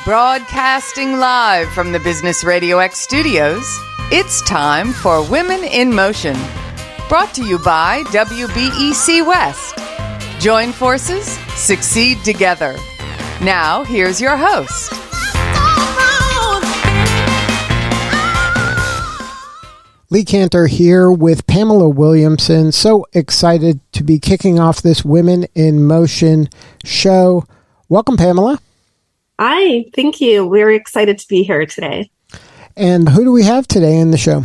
Broadcasting live from the Business RadioX studios, it's time for Women in Motion. Brought to you by WBEC-West. Join forces, succeed together. Now, here's your host. Lee Kanter here with Pamela Williamson. So excited to be kicking off this Women in Motion show. Welcome, Pamela. Hi, thank you. We're excited to be here today. And who do we have today in the show?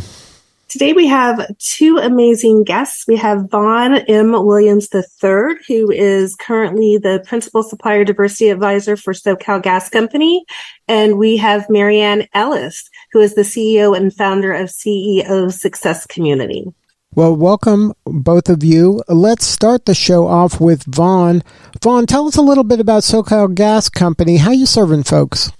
Today we have two amazing guests. We have Vaughn M. Williams III, who is currently the Principal Supplier Diversity Advisor for SoCal Gas Company. And we have Marianne Ellis, who is the CEO and founder of CEO Success Community. Well, welcome, both of you. Let's start the show off with Vaughn. Vaughn, tell us a little bit about SoCal Gas Company. How you serving folks?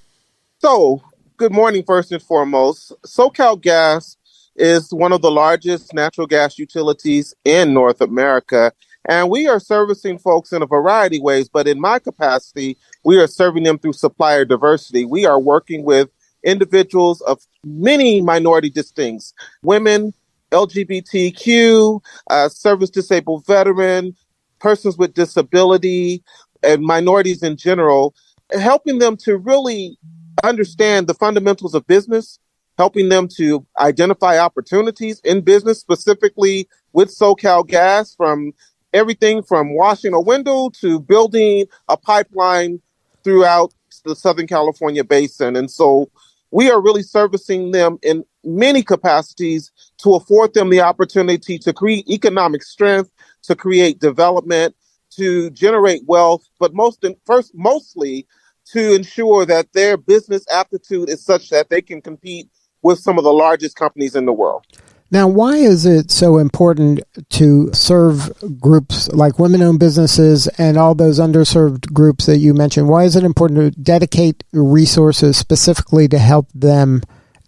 So, good morning, first and foremost. SoCal Gas is one of the largest natural gas utilities in North America, and we are servicing folks in a variety of ways, but in my capacity, we are serving them through supplier diversity. We are working with individuals of many minority distincts, women, LGBTQ, service-disabled veteran, persons with disability, and minorities in general, helping them to really understand the fundamentals of business, helping them to identify opportunities in business, specifically with SoCal Gas, from everything from washing a window to building a pipeline throughout the Southern California basin. And so we are really servicing them in many capacities to afford them the opportunity to create economic strength, to create development, to generate wealth, but mostly to ensure that their business aptitude is such that they can compete with some of the largest companies in the world. Now, why is it so important to serve groups like women-owned businesses and all those underserved groups that you mentioned? Why is it important to dedicate resources specifically to help them,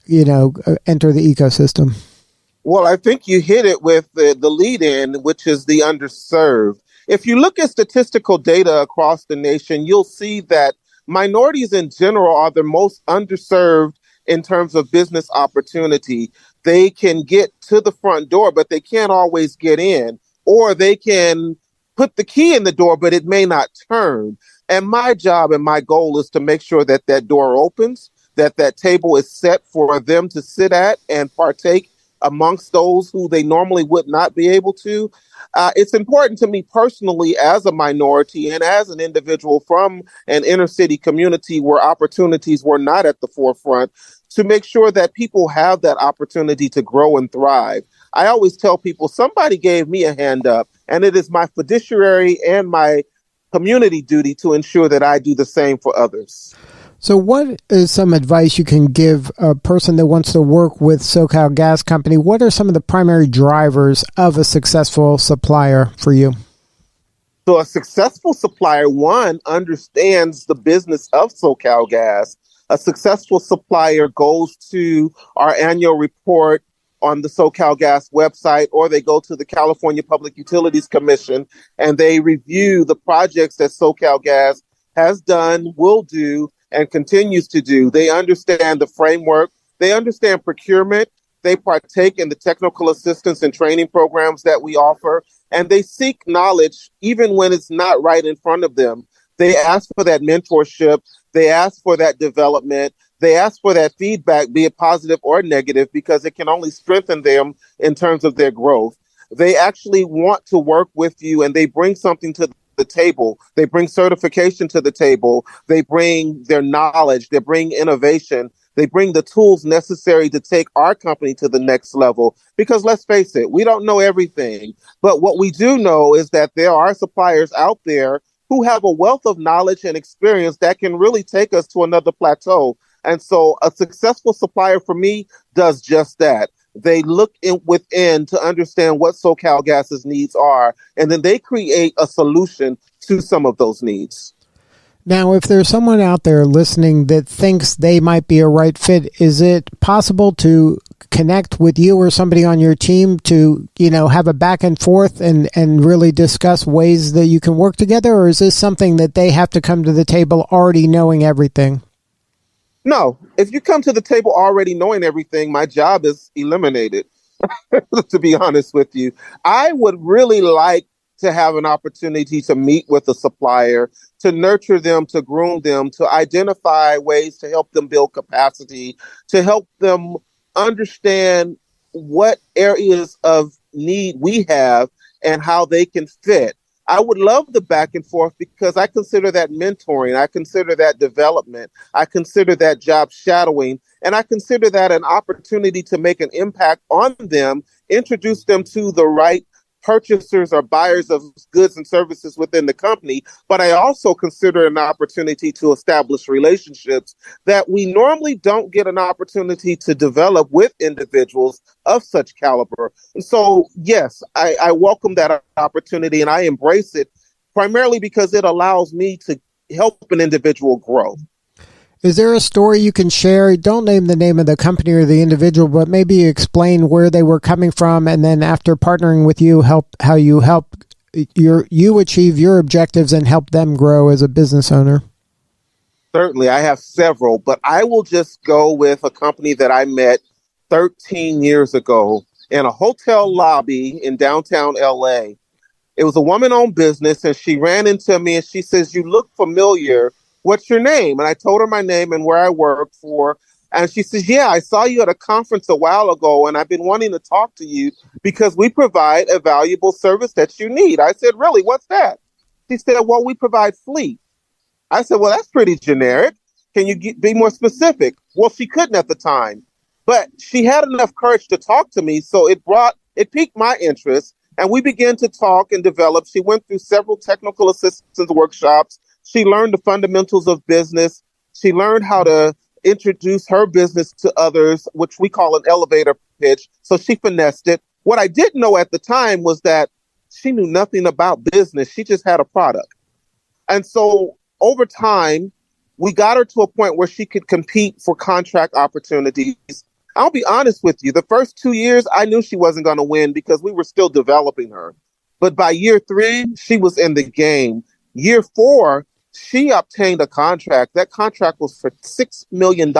enter the ecosystem? Well, I think you hit it with the lead-in, which is the underserved. If you look at statistical data across the nation, you'll see that minorities in general are the most underserved in terms of business opportunity. They can get to the front door, but they can't always get in, or they can put the key in the door, but it may not turn. And my job and my goal is to make sure that that door opens, that that table is set for them to sit at and partake amongst those who they normally would not be able to. It's important to me personally as a minority and as an individual from an inner city community where opportunities were not at the forefront to make sure that people have that opportunity to grow and thrive. I always tell people somebody gave me a hand up, and it is my fiduciary and my community duty to ensure that I do the same for others. So what is some advice you can give a person that wants to work with SoCal Gas Company? What are some of the primary drivers of a successful supplier for you? So a successful supplier, one, understands the business of SoCal Gas. A successful supplier goes to our annual report on the SoCal Gas website, or they go to the California Public Utilities Commission and they review the projects that SoCal Gas has done, will do, and continues to do. They understand the framework. They understand procurement. They partake in the technical assistance and training programs that we offer, and they seek knowledge even when it's not right in front of them. They ask for that mentorship. They ask for that development. They ask for that feedback, be it positive or negative, because it can only strengthen them in terms of their growth. They actually want to work with you, and they bring something to the table. They bring certification to the table. They bring their knowledge. They bring innovation. They bring the tools necessary to take our company to the next level. Because let's face it, we don't know everything. But what we do know is that there are suppliers out there who have a wealth of knowledge and experience that can really take us to another plateau. And so a successful supplier for me does just that. They look within to understand what SoCal Gas's needs are, and then they create a solution to some of those needs. Now, if there's someone out there listening that thinks they might be a right fit, is it possible to connect with you or somebody on your team to, have a back and forth and really discuss ways that you can work together? Or is this something that they have to come to the table already knowing everything? No, if you come to the table already knowing everything, my job is eliminated, to be honest with you. I would really like to have an opportunity to meet with a supplier, to nurture them, to groom them, to identify ways to help them build capacity, to help them understand what areas of need we have and how they can fit. I would love the back and forth because I consider that mentoring. I consider that development. I consider that job shadowing. And I consider that an opportunity to make an impact on them, introduce them to the right purchasers or buyers of goods and services within the company. But I also consider an opportunity to establish relationships that we normally don't get an opportunity to develop with individuals of such caliber. And so, yes, I welcome that opportunity and I embrace it primarily because it allows me to help an individual grow. Is there a story you can share? Don't name the name of the company or the individual, but maybe explain where they were coming from, and then after partnering with you, how you help you achieve your objectives and help them grow as a business owner. Certainly, I have several, but I will just go with a company that I met 13 years ago in a hotel lobby in downtown LA. It was a woman-owned business, and she ran into me and she says, "You look familiar. What's your name?" And I told her my name and where I work for. And she says, "Yeah, I saw you at a conference a while ago, and I've been wanting to talk to you because we provide a valuable service that you need." I said, "Really? What's that?" She said, "Well, we provide fleet." I said, "Well, that's pretty generic. Can you be more specific?" Well, she couldn't at the time, but she had enough courage to talk to me. So it piqued my interest, and we began to talk and develop. She went through several technical assistance workshops. She learned the fundamentals of business. She learned how to introduce her business to others, which we call an elevator pitch. So she finessed it. What I didn't know at the time was that she knew nothing about business. She just had a product. And so over time, we got her to a point where she could compete for contract opportunities. I'll be honest with you. The first 2 years, I knew she wasn't going to win because we were still developing her. But by year 3, she was in the game. Year 4, she obtained a contract. That contract was for $6 million,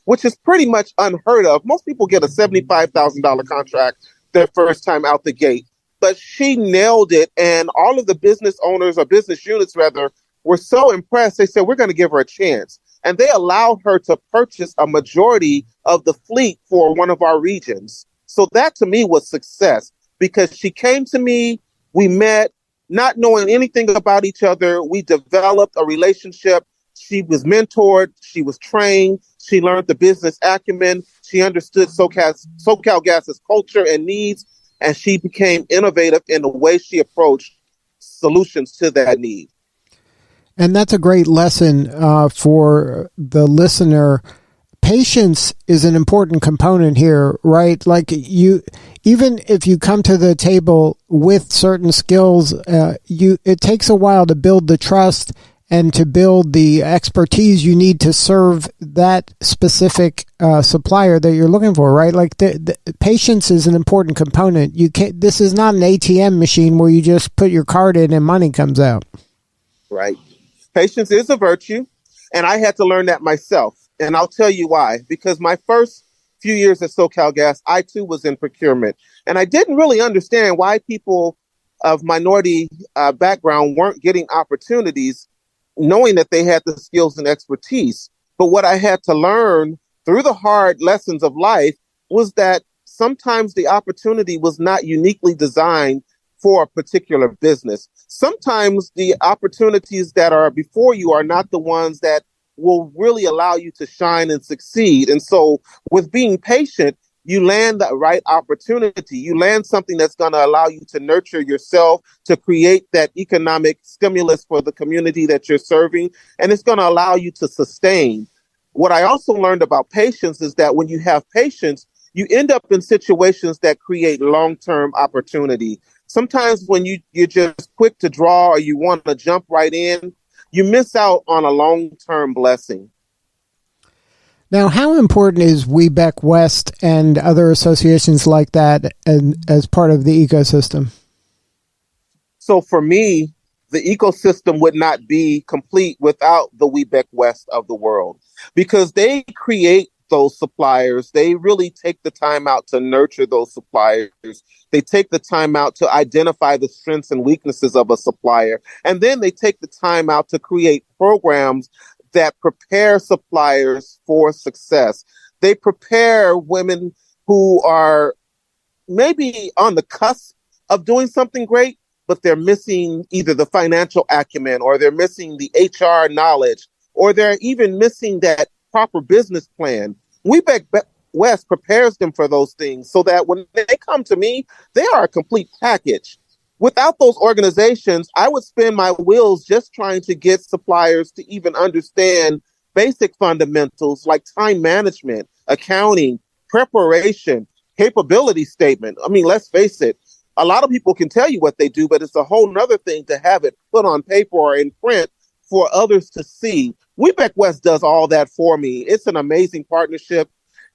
which is pretty much unheard of. Most people get a $75,000 contract their first time out the gate. But she nailed it, and all of the business owners or business units, rather, were so impressed. They said, "We're going to give her a chance." And they allowed her to purchase a majority of the fleet for one of our regions. So that, to me, was success because she came to me, we met, not knowing anything about each other. We developed a relationship. She was mentored. She was trained. She learned the business acumen. She understood SoCal Gas's culture and needs, and she became innovative in the way she approached solutions to that need. And that's a great lesson for the listener. Patience is an important component here, right? Like even if you come to the table with certain skills, it takes a while to build the trust and to build the expertise you need to serve that specific supplier that you're looking for, right? Like the patience is an important component. This is not an ATM machine where you just put your card in and money comes out. Right. Patience is a virtue, and I had to learn that myself. And I'll tell you why. Because my first few years at SoCal Gas, I too was in procurement. And I didn't really understand why people of minority background weren't getting opportunities, knowing that they had the skills and expertise. But what I had to learn through the hard lessons of life was that sometimes the opportunity was not uniquely designed for a particular business. Sometimes the opportunities that are before you are not the ones that will really allow you to shine and succeed. And so with being patient, you land the right opportunity. You land something that's going to allow you to nurture yourself, to create that economic stimulus for the community that you're serving. And it's going to allow you to sustain. What I also learned about patience is that when you have patience, you end up in situations that create long-term opportunity. Sometimes when you're just quick to draw or you want to jump right in, you miss out on a long-term blessing. Now, how important is WBEC-West and other associations like that as part of the ecosystem? So for me, the ecosystem would not be complete without the WBEC-West of the world, because they create those suppliers. They really take the time out to nurture those suppliers. They take the time out to identify the strengths and weaknesses of a supplier. And then they take the time out to create programs that prepare suppliers for success. They prepare women who are maybe on the cusp of doing something great, but they're missing either the financial acumen, or they're missing the HR knowledge, or they're even missing that proper business plan. WBEC-West prepares them for those things so that when they come to me, they are a complete package. Without those organizations, I would spin my wheels just trying to get suppliers to even understand basic fundamentals like time management, accounting, preparation, capability statement. I mean, let's face it, a lot of people can tell you what they do, but it's a whole nother thing to have it put on paper or in print for others to see. WBEC-West does all that for me. It's an amazing partnership.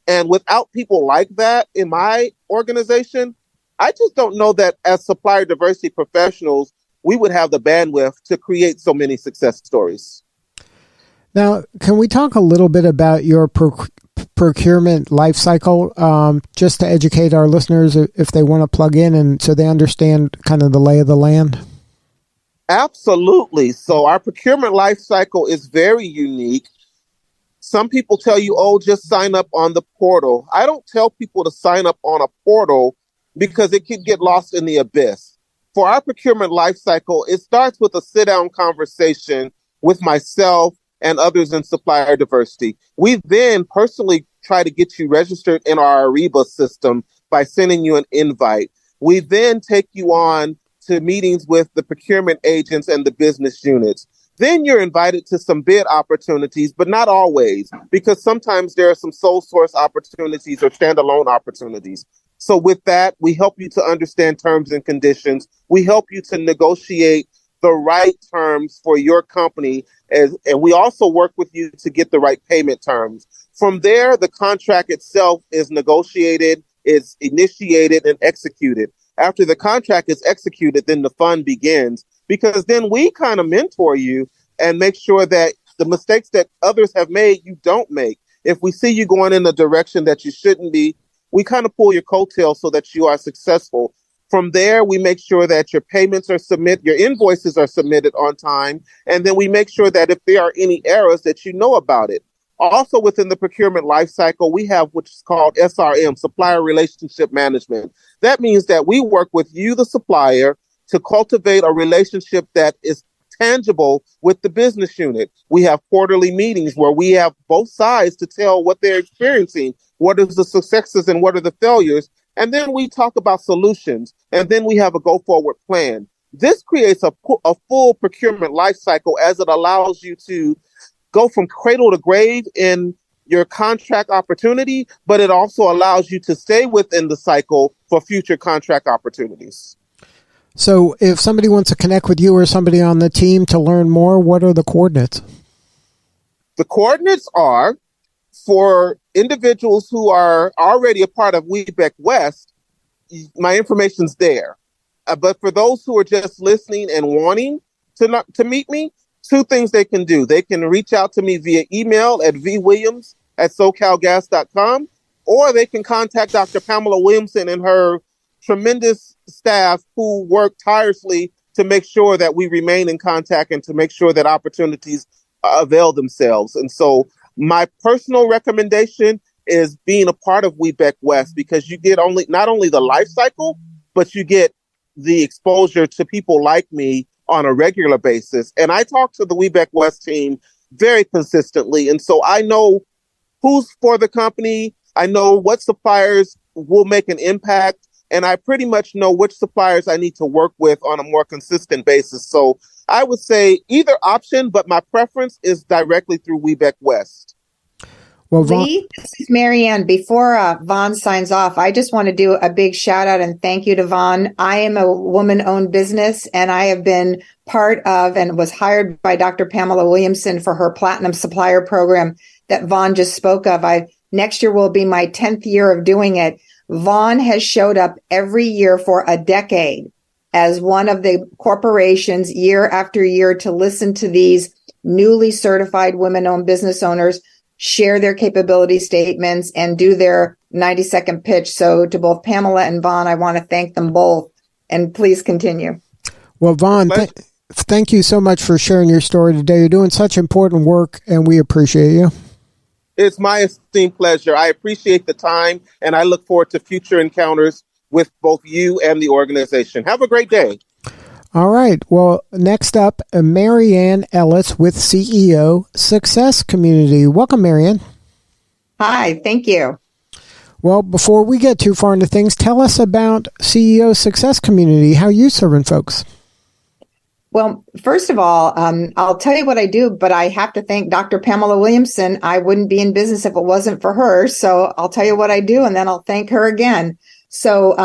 And without people like that in my organization, I just don't know that as supplier diversity professionals, we would have the bandwidth to create so many success stories. Now, can we talk a little bit about your procurement life cycle, just to educate our listeners if they want to plug in and so they understand kind of the lay of the land? Absolutely. So our procurement life cycle is very unique. Some people tell you, oh, just sign up on the portal. I don't tell people to sign up on a portal because it could get lost in the abyss. For our procurement life cycle, it starts with a sit-down conversation with myself and others in supplier diversity. We then personally try to get you registered in our Ariba system by sending you an invite. We then take you on to meetings with the procurement agents and the business units. Then you're invited to some bid opportunities, but not always, because sometimes there are some sole source opportunities or standalone opportunities. So with that, we help you to understand terms and conditions. We help you to negotiate the right terms for your company, and we also work with you to get the right payment terms. From there, the contract itself is negotiated, is initiated, and executed. After the contract is executed, then the fun begins, because then we kind of mentor you and make sure that the mistakes that others have made, you don't make. If we see you going in a direction that you shouldn't be, we kind of pull your coattails so that you are successful. From there, we make sure that your payments are submitted, your invoices are submitted on time, and then we make sure that if there are any errors that you know about it. Also within the procurement lifecycle, we have what's called SRM, Supplier Relationship Management. That means that we work with you, the supplier, to cultivate a relationship that is tangible with the business unit. We have quarterly meetings where we have both sides to tell what they're experiencing, what is the successes and what are the failures. And then we talk about solutions, and then we have a go-forward plan. This creates a full procurement life cycle, as it allows you to go from cradle to grave in your contract opportunity, but it also allows you to stay within the cycle for future contract opportunities. So if somebody wants to connect with you or somebody on the team to learn more, what are the coordinates? The coordinates are, for individuals who are already a part of WBEC-West, my information's there. But for those who are just listening and wanting to meet me, two things they can do. They can reach out to me via email at vwilliams@socalgas.com, or they can contact Dr. Pamela Williamson and her tremendous staff who work tirelessly to make sure that we remain in contact and to make sure that opportunities avail themselves. And so my personal recommendation is being a part of WBEC-West, because you get not only the life cycle, but you get the exposure to people like me on a regular basis. And I talk to the WBEC-West team very consistently. And so I know who's for the company. I know what suppliers will make an impact. And I pretty much know which suppliers I need to work with on a more consistent basis. So I would say either option, but my preference is directly through WBEC-West. Well, Vaughn, Lee, this is Marianne. Before Vaughn signs off, I just want to do a big shout out and thank you to Vaughn. I am a woman-owned business, and I have been part of and was hired by Dr. Pamela Williamson for her Platinum Supplier program that Vaughn just spoke of. Next year will be my 10th year of doing it. Vaughn has showed up every year for a decade as one of the corporations year after year to listen to these newly certified women-owned business owners share their capability statements and do their 90-second pitch. So to both Pamela and Vaughn, I want to thank them both. And please continue. Well, Vaughn, thank you so much for sharing your story today. You're doing such important work, and we appreciate you. It's my esteemed pleasure. I appreciate the time, and I look forward to future encounters with both you and the organization. Have a great day. All right. Well, next up, Marianne Ellis with CEO Success Community. Welcome, Marianne. Hi, thank you. Well, before we get too far into things, tell us about CEO Success Community. How are you serving folks? Well, first of all, I'll tell you what I do, but I have to thank Dr. Pamela Williamson. I wouldn't be in business if it wasn't for her. So I'll tell you what I do, and then I'll thank her again. So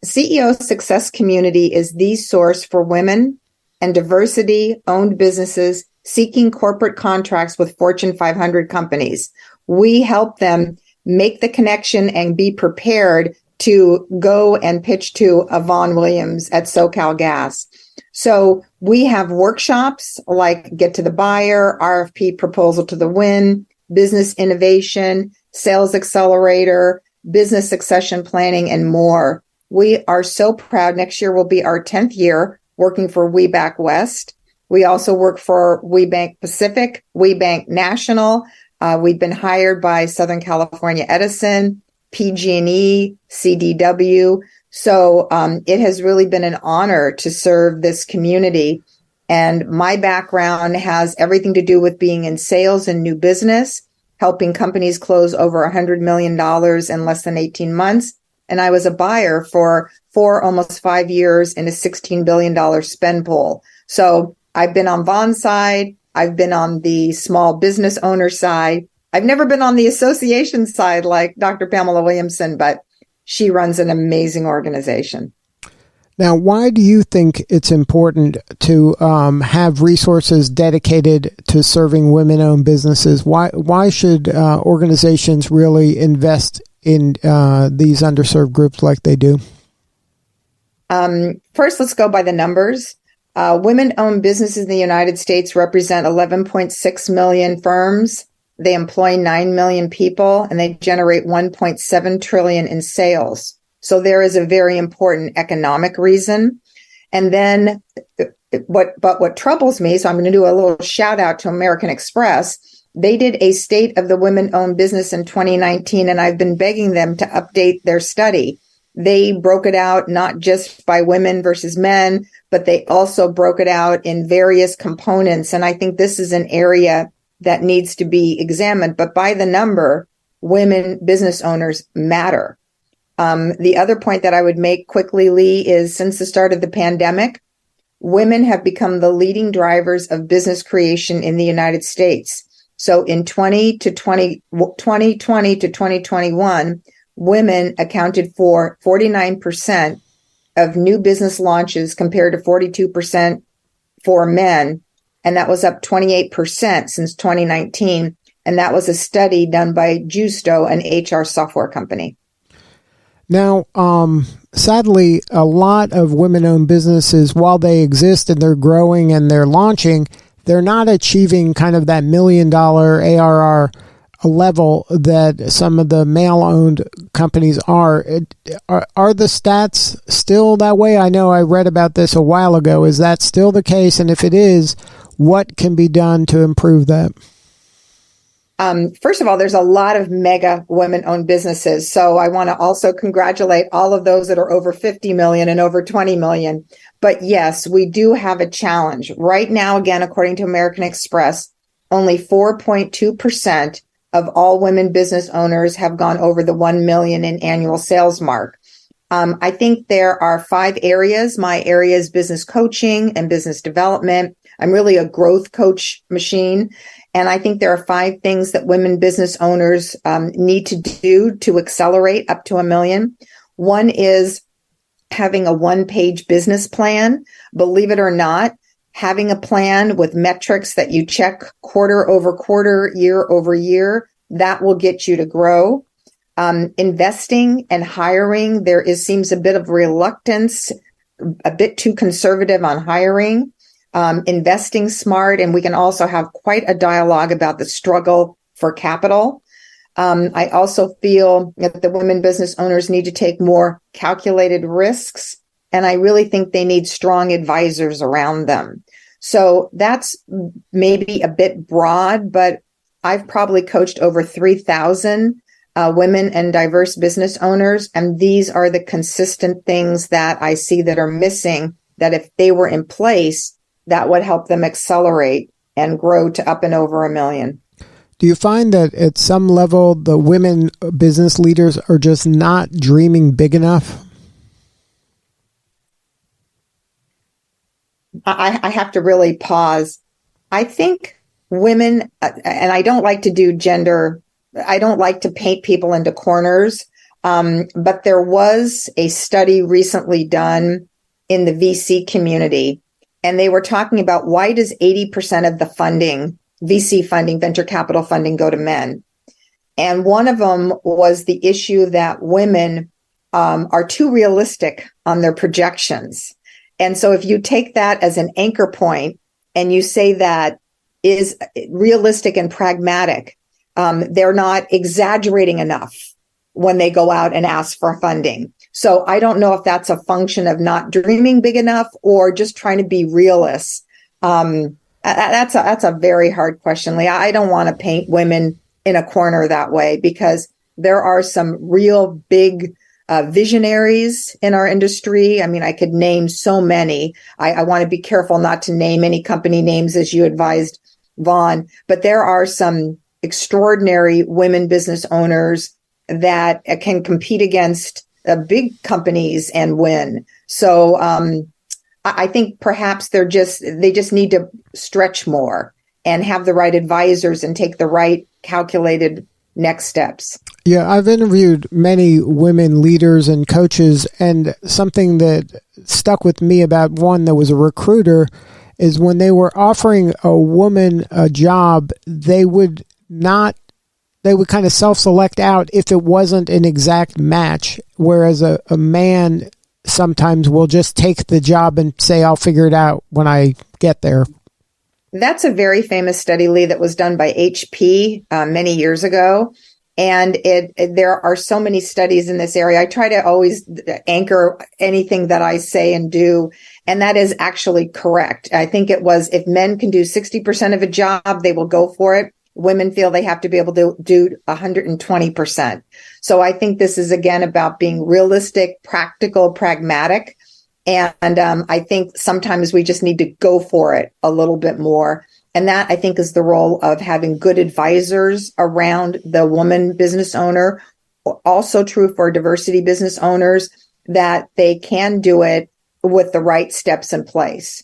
CEO Success Community is the source for women and diversity-owned businesses seeking corporate contracts with Fortune 500 companies. We help them make the connection and be prepared to go and pitch to a Vaughn Williams at SoCal Gas. So we have workshops like Get to the Buyer, RFP Proposal to the Win, Business Innovation, Sales Accelerator, Business Succession Planning, and more. We are so proud. Next year will be our 10th year working for WBEC-West. We also work for WeBank Pacific, WeBank National. We've been hired by Southern California Edison, PG&E, CDW. So it has really been an honor to serve this community. And my background has everything to do with being in sales and new business, helping companies close over $100 million in less than 18 months. And I was a buyer for almost 5 years in a $16 billion spend pool. So I've been on Vaughn's side. I've been on the small business owner side. I've never been on the association side like Dr. Pamela Williamson, but she runs an amazing organization. Now, why do you think it's important to have resources dedicated to serving women-owned businesses? Why should organizations really invest in these underserved groups like they do? First, let's go by the numbers. Women-owned businesses in the United States represent 11.6 million firms. They employ 9 million people, and they generate 1.7 trillion in sales. So there is a very important economic reason. And then what troubles me, so I'm going to do a little shout out to American Express. They did a state of the women-owned business in 2019, and I've been begging them to update their study. They broke it out not just by women versus men, but they also broke it out in various components. And I think this is an area that needs to be examined. But by the number, women business owners matter. The other point that I would make quickly, Lee, is since the start of the pandemic, women have become the leading drivers of business creation in the United States. So in 2020 to 2021, women accounted for 49% of new business launches compared to 42% for men. And that was up 28% since 2019. And that was a study done by Justo, an HR software company. Now, sadly, a lot of women-owned businesses, while they exist and they're growing and they're launching, they're not achieving kind of that $1 million ARR level that some of the male-owned companies are. Are the stats still that way? I know I read about this a while ago. Is that still the case? And if it is, what can be done to improve that? First of all, there's a lot of mega women-owned businesses. So I want to also congratulate all of those that are over 50 million and over 20 million. But yes, we do have a challenge. Right now, again, according to American Express, only 4.2% of all women business owners have gone over the 1 million in annual sales mark. I think there are 5 areas. My area is business coaching and business development. I'm really a growth coach machine. And I think there are 5 things that women business owners need to do to accelerate up to 1 million. One is having a 1-page business plan. Believe it or not, having a plan with metrics that you check quarter over quarter, year over year, that will get you to grow. Investing and hiring, there seems a bit of reluctance a bit too conservative on hiring, investing smart, and we can also have quite a dialogue about the struggle for capital. I also feel that the women business owners need to take more calculated risks, and I really think they need strong advisors around them. So that's maybe a bit broad, but I've probably coached over 3,000 women and diverse business owners, and these are the consistent things that I see that are missing, that if they were in place, that would help them accelerate and grow to up and over 1 million. Do you find that at some level the women business leaders are just not dreaming big enough? I have to really pause. I think women, and I don't like to do gender, I don't like to paint people into corners, but there was a study recently done in the VC community, and they were talking about why does 80% of the funding, VC funding, venture capital funding, go to men? And one of them was the issue that women are too realistic on their projections. And so if you take that as an anchor point and you say that is realistic and pragmatic, they're not exaggerating enough when they go out and ask for funding. So I don't know if that's a function of not dreaming big enough or just trying to be realists. That's a very hard question, Lee. I don't want to paint women in a corner that way, because there are some real big visionaries in our industry. I mean, I could name so many. I want to be careful not to name any company names, as you advised, Vaughn, but there are some extraordinary women business owners that can compete against big companies and win. So I think perhaps they just need to stretch more and have the right advisors and take the right calculated next steps. Yeah, I've interviewed many women leaders and coaches, and something that stuck with me about one that was a recruiter is when they were offering a woman a job, they would kind of self-select out if it wasn't an exact match, whereas a man sometimes will just take the job and say, I'll figure it out when I get there. That's a very famous study, Lee, that was done by HP many years ago. And there are so many studies in this area. I try to always anchor anything that I say and do, and that is actually correct. I think it was, if men can do 60% of a job, they will go for it. Women feel they have to be able to do 120%. So I think this is, again, about being realistic, practical, pragmatic. And I think sometimes we just need to go for it a little bit more. And that, I think, is the role of having good advisors around the woman business owner. Also true for diversity business owners, that they can do it with the right steps in place.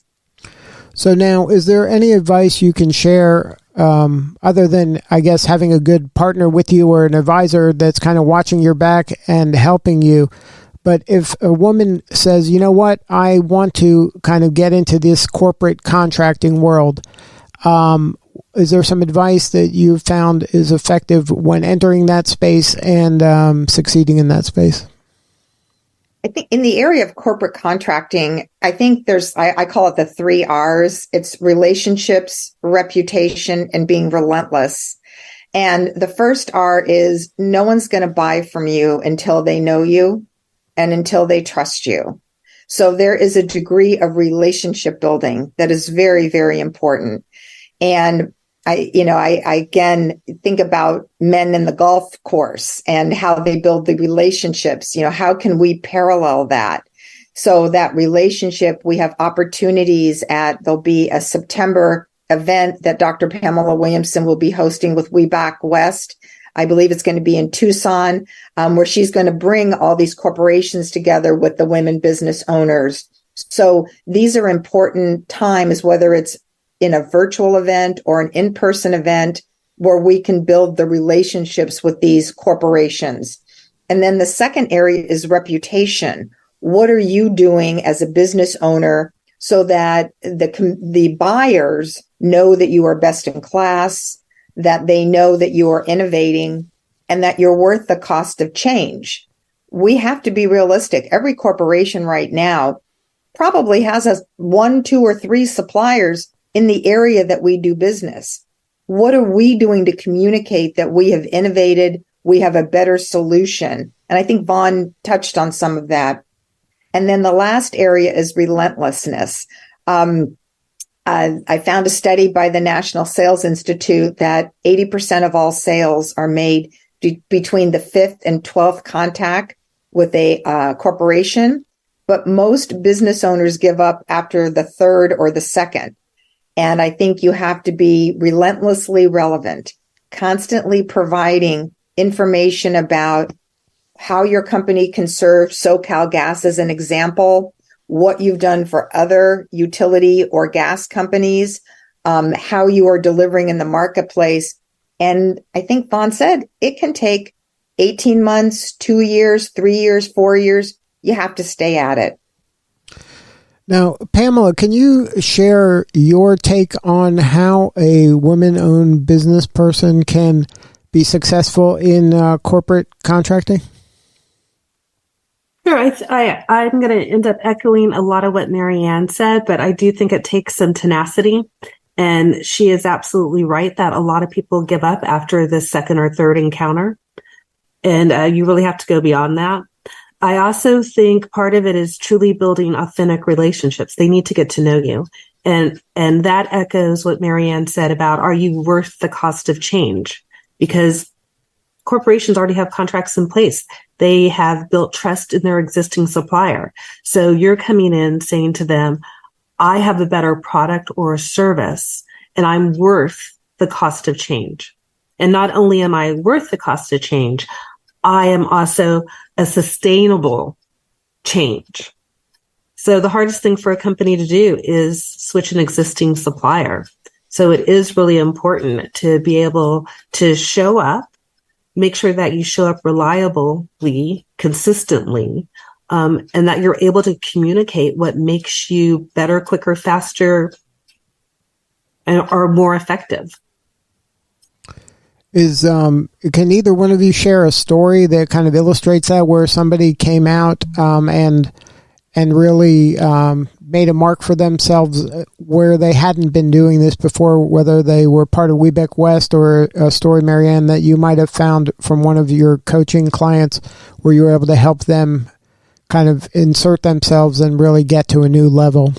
So now, is there any advice you can share other than, I guess, having a good partner with you or an advisor that's kind of watching your back and helping you? But if a woman says, you know what, I want to kind of get into this corporate contracting world, is there some advice that you've found is effective when entering that space and succeeding in that space? I think in the area of corporate contracting, I think I call it the 3 R's. It's relationships, reputation, and being relentless. And the first R is no one's going to buy from you until they know you and until they trust you. So there is a degree of relationship building that is very, very important. And I again think about men in the golf course and how they build the relationships. How can we parallel that? So that relationship, we have opportunities there'll be a September event that Dr. Pamela Williamson will be hosting with WBEC-West. I believe it's going to be in Tucson, where she's going to bring all these corporations together with the women business owners. So these are important times, whether it's in a virtual event or an in-person event, where we can build the relationships with these corporations. And then the second area is reputation. What are you doing as a business owner so that the buyers know that you are best in class, that they know that you are innovating, and that you're worth the cost of change? We have to be realistic. Every corporation right now probably has us 1, 2, or 3 suppliers in the area that we do business. What are we doing to communicate that we have innovated, we have a better solution? And I think Vaughn touched on some of that. And then the last area is relentlessness. I found a study by the National Sales Institute that 80% of all sales are made between the 5th and 12th contact with a corporation, but most business owners give up after the 3rd or the 2nd. And I think you have to be relentlessly relevant, constantly providing information about how your company can serve SoCal Gas as an example, what you've done for other utility or gas companies, how you are delivering in the marketplace. And I think Vaughn said it can take 18 months, 2 years, 3 years, 4 years. You have to stay at it. Now, Pamela, can you share your take on how a woman-owned business person can be successful in corporate contracting? Sure. I'm going to end up echoing a lot of what Marianne said, but I do think it takes some tenacity. And she is absolutely right that a lot of people give up after the 2nd or 3rd encounter. And you really have to go beyond that. I also think part of it is truly building authentic relationships. They need to get to know you. And that echoes what Marianne said about, are you worth the cost of change? Because corporations already have contracts in place. They have built trust in their existing supplier. So you're coming in saying to them, I have a better product or service, and I'm worth the cost of change. And not only am I worth the cost of change, I am also a sustainable change. So the hardest thing for a company to do is switch an existing supplier. So it is really important to be able to show up, make sure that you show up reliably, consistently, and that you're able to communicate what makes you better, quicker, faster, and or more effective. Can either one of you share a story that kind of illustrates that, where somebody came out and really made a mark for themselves where they hadn't been doing this before, whether they were part of WBEC-West, or a story, Marianne, that you might have found from one of your coaching clients where you were able to help them kind of insert themselves and really get to a new level?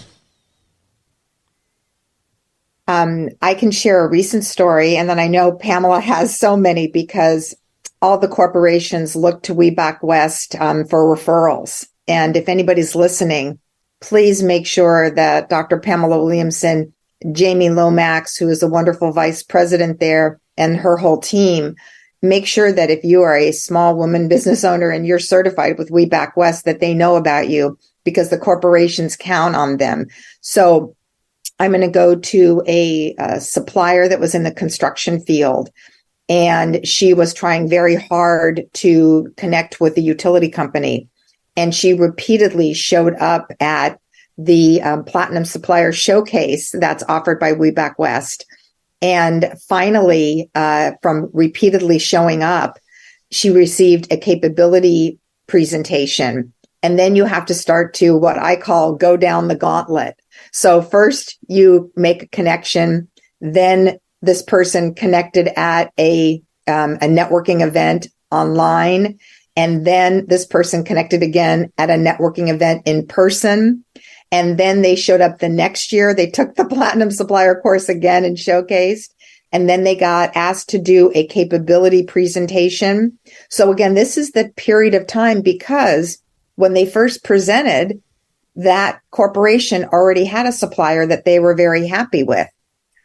I can share a recent story, and then I know Pamela has so many because all the corporations look to WBEC-West for referrals. And if anybody's listening, please make sure that Dr. Pamela Williamson, Jamie Lomax, who is a wonderful vice president there, and her whole team, make sure that if you are a small woman business owner and you're certified with WBEC-West, that they know about you, because the corporations count on them. So I'm going to go to a supplier that was in the construction field, and she was trying very hard to connect with the utility company. And she repeatedly showed up at the Platinum Supplier Showcase that's offered by WBEC-West. And finally, from repeatedly showing up, she received a capability presentation. And then you have to start to what I call go down the gauntlet. So first you make a connection, then this person connected at a networking event online, and then this person connected again at a networking event in person. And then they showed up the next year. They took the Platinum Supplier course again and showcased. And then they got asked to do a capability presentation. So again, this is the period of time, because when they first presented, that corporation already had a supplier that they were very happy with.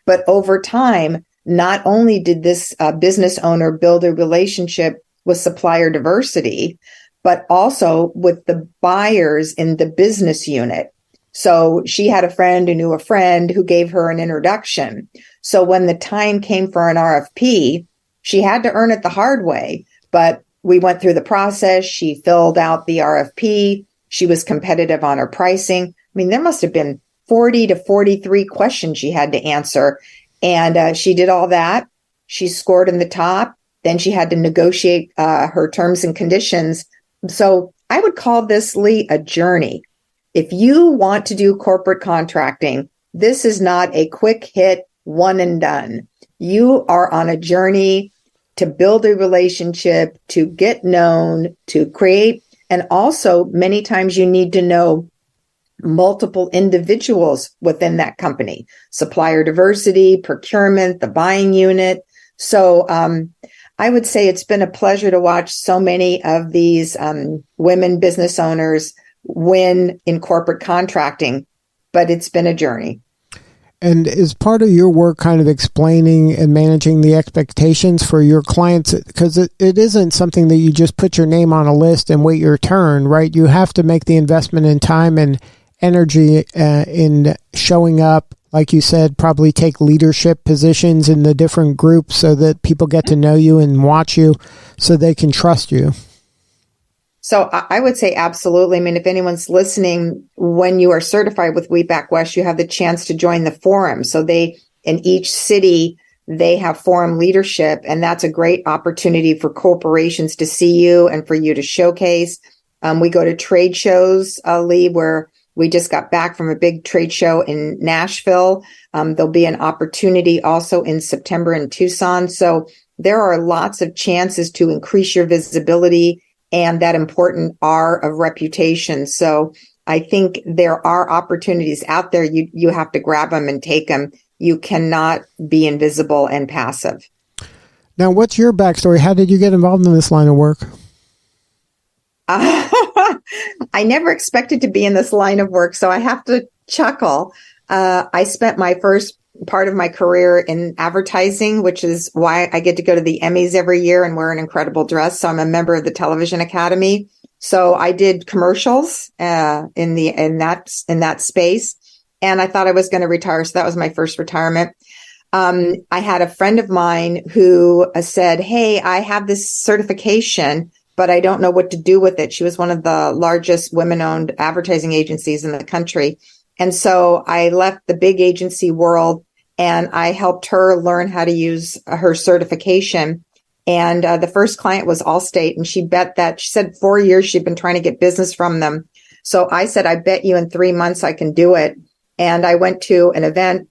But over time, not only did this business owner build a relationship with supplier diversity, but also with the buyers in the business unit. So she had a friend who knew a friend who gave her an introduction. So when the time came for an RFP, she had to earn it the hard way, but we went through the process. She filled out the RFP. She was competitive on her pricing. I mean, there must have been 40 to 43 questions she had to answer. And she did all that. She scored in the top. Then she had to negotiate her terms and conditions. So I would call this, Lee, a journey. if you want to do corporate contracting, this is not a quick hit, one and done. You are on a journey to build a relationship, to get known, to create. And also, many times you need to know multiple individuals within that company, supplier diversity, procurement, the buying unit. So I would say it's been a pleasure to watch so many of these women business owners win in corporate contracting, but it's been a journey. And is part of your work kind of explaining and managing the expectations for your clients? Because it isn't something that you just put your name on a list and wait your turn, right? You have to make the investment in time and energy in showing up, like you said, probably take leadership positions in the different groups so that people get to know you and watch you so they can trust you. So I would say absolutely. I mean, if anyone's listening, when you are certified with WBEC-West, you have the chance to join the forum. So in each city, they have forum leadership, and that's a great opportunity for corporations to see you and for you to showcase. We go to trade shows, Lee, where we just got back from a big trade show in Nashville. There'll be an opportunity also in September in Tucson. So there are lots of chances to increase your visibility and that important R of reputation. So I think there are opportunities out there. You have to grab them and take them. You cannot be invisible and passive. Now, what's your backstory? How did you get involved in this line of work? I never expected to be in this line of work, so I have to chuckle. I spent my first part of my career in advertising, which is why I get to go to the Emmys every year and wear an incredible dress. So I'm a member of the Television Academy. So I did commercials in that space, and I thought I was going to retire. So that was my first retirement. I had a friend of mine who said, "Hey, I have this certification, but I don't know what to do with it." She was one of the largest women-owned advertising agencies in the country. And so I left the big agency world and I helped her learn how to use her certification. And the first client was Allstate. And she said 4 years she'd been trying to get business from them. So I said, "I bet you in 3 months I can do it." And I went to an event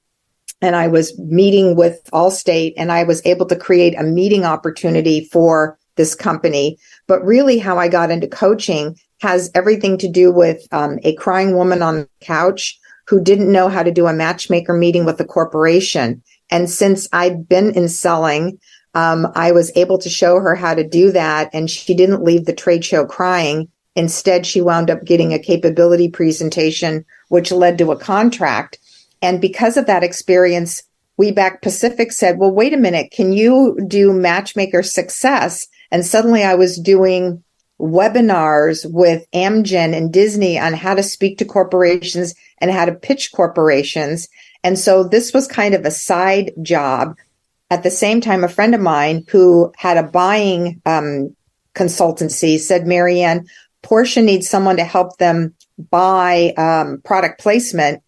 and I was meeting with Allstate, and I was able to create a meeting opportunity for this company. But really how I got into coaching has everything to do with a crying woman on the couch who didn't know how to do a matchmaker meeting with a corporation. And since I'd been in selling, I was able to show her how to do that. And she didn't leave the trade show crying. Instead, she wound up getting a capability presentation, which led to a contract. And because of that experience, WBEC Pacific said, "Well, wait a minute, can you do matchmaker success?" And suddenly I was doing webinars with Amgen and Disney on how to speak to corporations and how to pitch corporations. And so this was kind of a side job. At the same time, a friend of mine who had a buying consultancy said, "Marianne, Portia needs someone to help them buy product placement.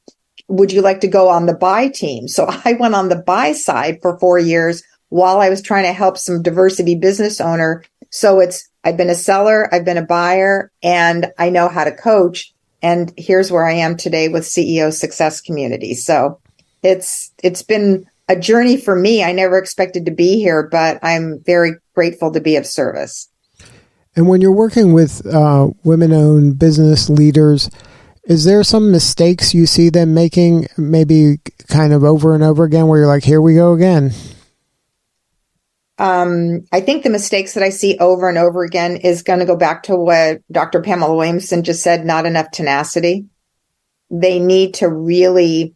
Would you like to go on the buy team?" So I went on the buy side for 4 years while I was trying to help some diversity business owner. So I've been a seller, I've been a buyer, and I know how to coach. And here's where I am today with CEO Success Community. So it's been a journey for me. I never expected to be here, but I'm very grateful to be of service. And when you're working with women-owned business leaders, is there some mistakes you see them making, maybe kind of over and over again, where you're like, here we go again? I think the mistakes that I see over and over again is going to go back to what Dr. Pamela Williamson just said, not enough tenacity. They need to really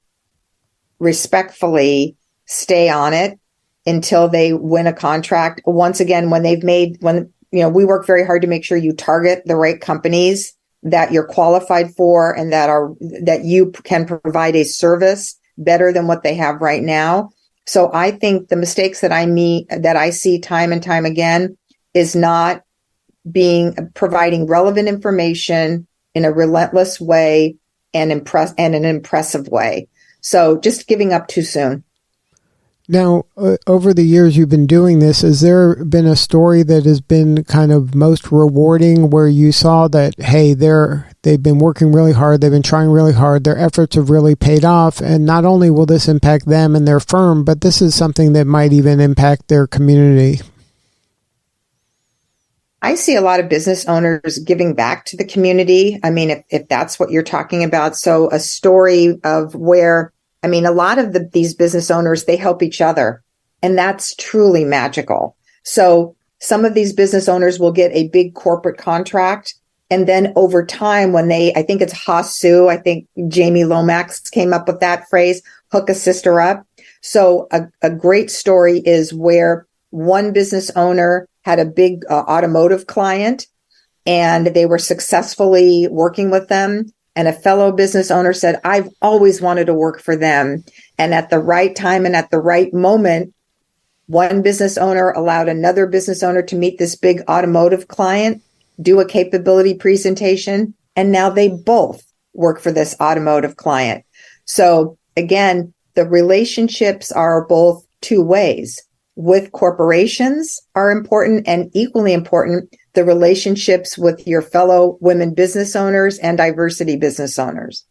respectfully stay on it until they win a contract. Once again, we work very hard to make sure you target the right companies that you're qualified for and that you can provide a service better than what they have right now. So I think the mistakes that I see time and time again is not providing relevant information in a relentless way and an impressive way. So just giving up too soon. Now, over the years you've been doing this, has there been a story that has been kind of most rewarding where you saw that, hey, they've been working really hard, they've been trying really hard, their efforts have really paid off, and not only will this impact them and their firm, but this is something that might even impact their community? I see a lot of business owners giving back to the community. I mean, if that's what you're talking about. So a story of where, I mean, a lot of these business owners, they help each other, and that's truly magical. So some of these business owners will get a big corporate contract. And then over time, when I think it's Hasu, I think Jamie Lomax came up with that phrase, hook a sister up. So a great story is where one business owner had a big automotive client and they were successfully working with them. And a fellow business owner said, I've always wanted to work for them. And at the right time and at the right moment, one business owner allowed another business owner to meet this big automotive client, do a capability presentation, and now they both work for this automotive client. So again, the relationships are both two ways. With corporations are important, and equally important, the relationships with your fellow women business owners and diversity business owners.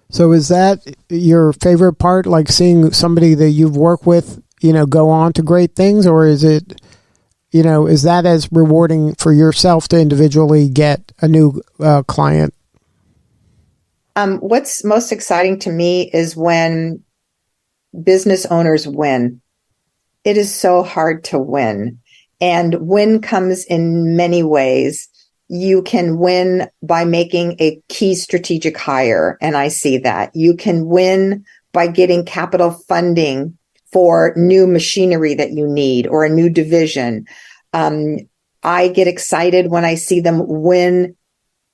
So is that your favorite part, like seeing somebody that you've worked with, go on to great things, or is it, is that as rewarding for yourself to individually get a new client? What's most exciting to me is when business owners win. It is so hard to win. And win comes in many ways. You can win by making a key strategic hire, and I see that. You can win by getting capital funding for new machinery that you need or a new division. I get excited when I see them win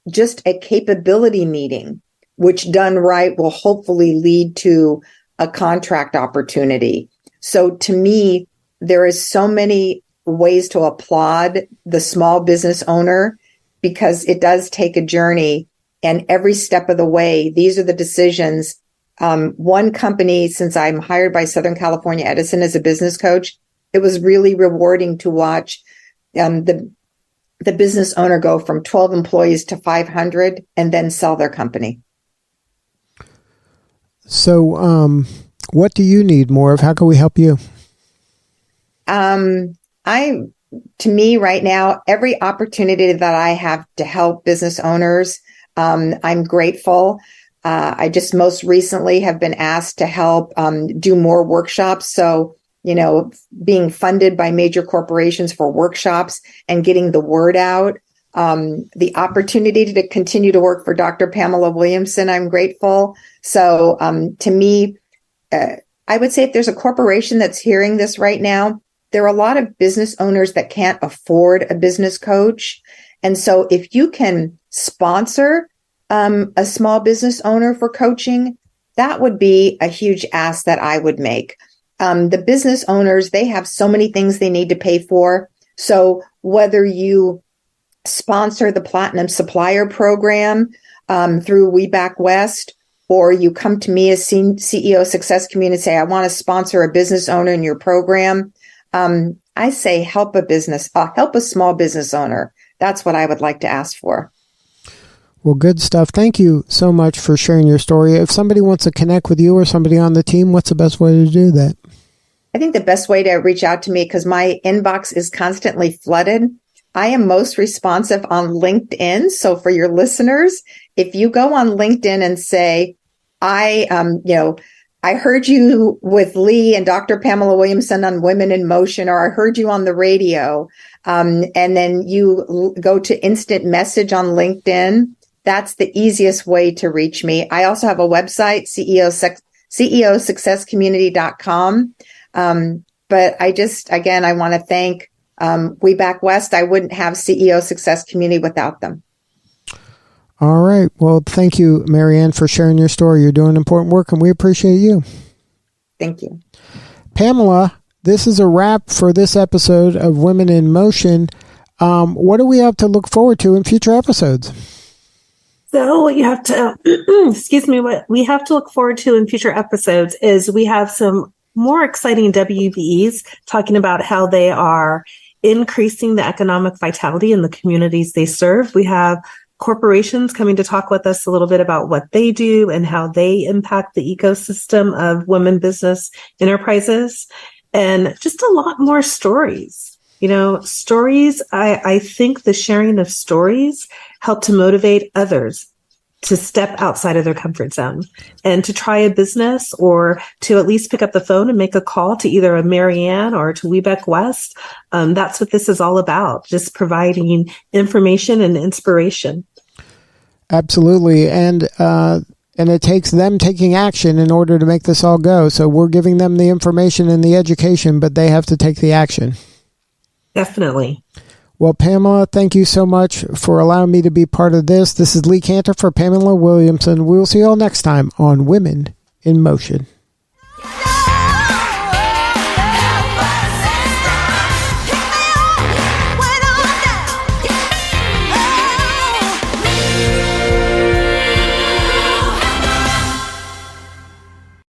just a capability meeting, which done right will hopefully lead to a contract opportunity. So to me, there is so many ways to applaud the small business owner because it does take a journey, and every step of the way, these are the decisions. One company, since I'm hired by Southern California Edison as a business coach, it was really rewarding to watch the business owner go from 12 employees to 500 and then sell their company. So what do you need more of? How can we help you? To me right now, every opportunity that I have to help business owners, I'm grateful. I just most recently have been asked to help do more workshops. So, being funded by major corporations for workshops and getting the word out. The opportunity to continue to work for Dr. Pamela Williamson, I'm grateful. So to me, I would say if there's a corporation that's hearing this right now, there are a lot of business owners that can't afford a business coach. And so if you can sponsor a small business owner for coaching, that would be a huge ask that I would make. The business owners, they have so many things they need to pay for. So whether you sponsor the Platinum Supplier Program through WBEC-West, or you come to me as CEO Success Community and say, I want to sponsor a business owner in your program, I say help a small business owner. That's what I would like to ask for. Well, good stuff. Thank you so much for sharing your story. If somebody wants to connect with you or somebody on the team, what's the best way to do that? I think the best way to reach out to me, because my inbox is constantly flooded, I am most responsive on LinkedIn. So for your listeners, if you go on LinkedIn and say, I heard you with Lee and Dr. Pamela Williamson on Women in Motion, or I heard you on the radio, and then you go to instant message on LinkedIn, that's the easiest way to reach me. I also have a website, ceosuccesscommunity.com. But I want to thank WBEC-West. I wouldn't have CEO Success Community without them. All right. Well, thank you, Marianne, for sharing your story. You're doing important work, and we appreciate you. Thank you. Pamela, this is a wrap for this episode of Women in Motion. What do we have to look forward to in future episodes? So what you have to, what we have to look forward to in future episodes is we have some more exciting WBEs talking about how they are increasing the economic vitality in the communities they serve. We have corporations coming to talk with us a little bit about what they do and how they impact the ecosystem of women business enterprises, and just a lot more stories. Stories, I think the sharing of stories help to motivate others to step outside of their comfort zone and to try a business, or to at least pick up the phone and make a call to either a Marianne or to WBEC-West. That's what this is all about, just providing information and inspiration. Absolutely. And it takes them taking action in order to make this all go. So we're giving them the information and the education, but they have to take the action. Definitely. Well, Pamela, thank you so much for allowing me to be part of this. This is Lee Kanter for Pamela Williamson. We'll see you all next time on Women in Motion.